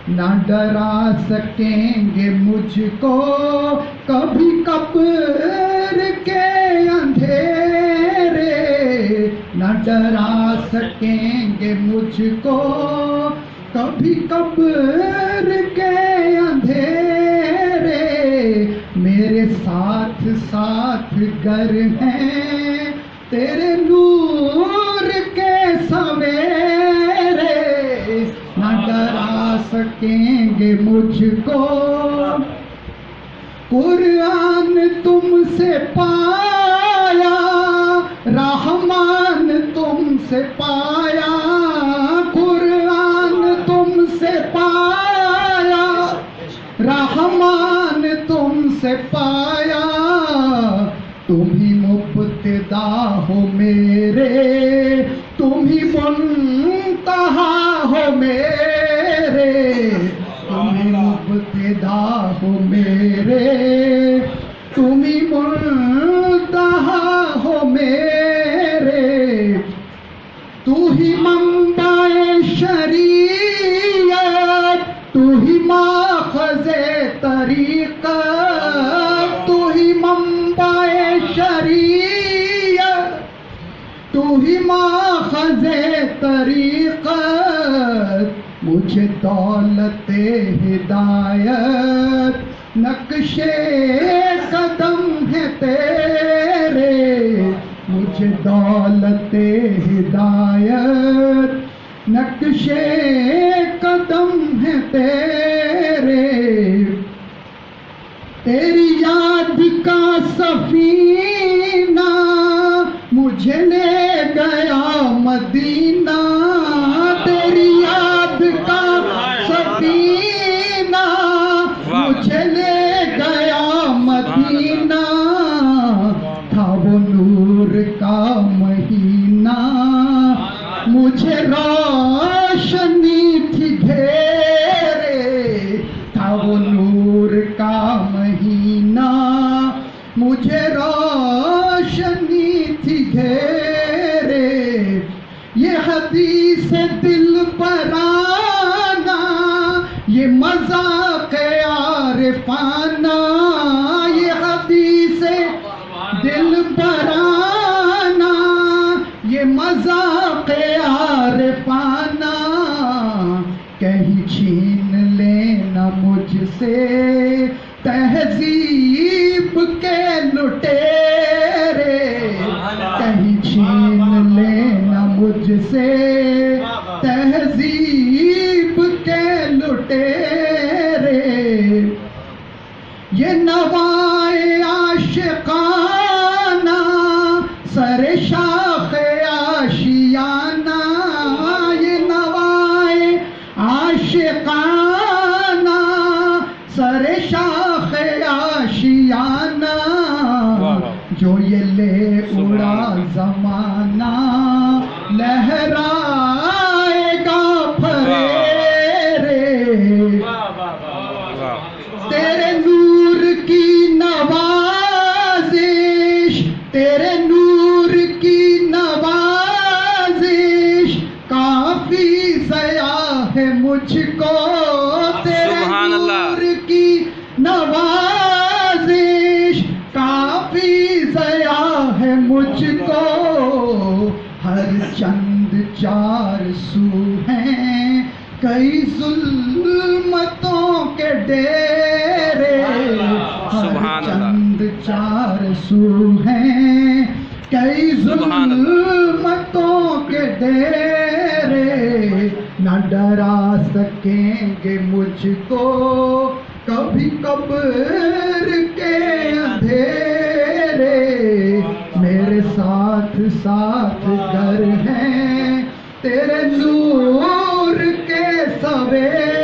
نہ ڈرا سکیں گے مجھ کو کبھی قبر کے اندھیرے، نہ ڈرا سکیں گے مجھ کو کبھی قبر کے اندھیرے، میرے ساتھ ساتھ گر ہیں تیرے نور کے سویرے، نہ ڈرا سکیں گے مجھ کو۔ قرآن تم سے پایا، رحمان تم سے پایا، قرآن تم سے پایا، رحمان تم سے پایا، تم ہی مبتدا ہو میرے، تم ہی منتہا ہو میرے، تم ہی مبتدا ہو میرے، تم ہی منتہا ہو میرے، تو ہی منبع شریعت، تو ہی ماخذ طریقت، تو ہی منبع شریعت، تو ہی ماخذ طریقت، مجھے دولت ہدایت نقش قدم ہے تیرے، مجھے دولت ہدایت نقش قدم ہے تیرے، تیری یاد کا سفینہ مجھے لے گیا مدینہ، تیری یاد کا سفینہ مجھے لے گیا مدینہ، تھا وہ نور کا مہینہ مجھے روشنی تھی گھیرے، تھا وہ نور کا مہینہ مجھے روشنی تھی گھیرے، یہ حدیث دل پرانا، یہ مذاق عارفانہ، یہ حدیث دل پرانا، یہ مذاق عارفانہ، کہیں چھین لینا مجھ سے تہذیب کے لٹیرے، کہیں چھین لینا مجھ سے تہذیب کے لٹیرے، یہ نوائے عاشقانہ سر شاخ آشیانہ، یہ نوائے عاشقانہ سر شاخ آشیانہ، جو یہ لے اڑا زمانہ لہرائے گا پھریرے، تیرے نور کی نوازش، تیرے نور کی نوازش کافی ضیاء ہے مجھ کو، تیرے نور کی نوازش کافی ضیاء ہے مجھ کو، ہر چند چار سو ہیں کئی ظلمتوں کے ڈیرے، ہر چند چار سو ہیں کئی ظلمتوں کے ڈیرے، نہ ڈرا سکیں گے مجھ کو کبھی قبر کے اندھیرے، میرے ساتھ ساتھ گر ہیں تیرے نور کے سویرے،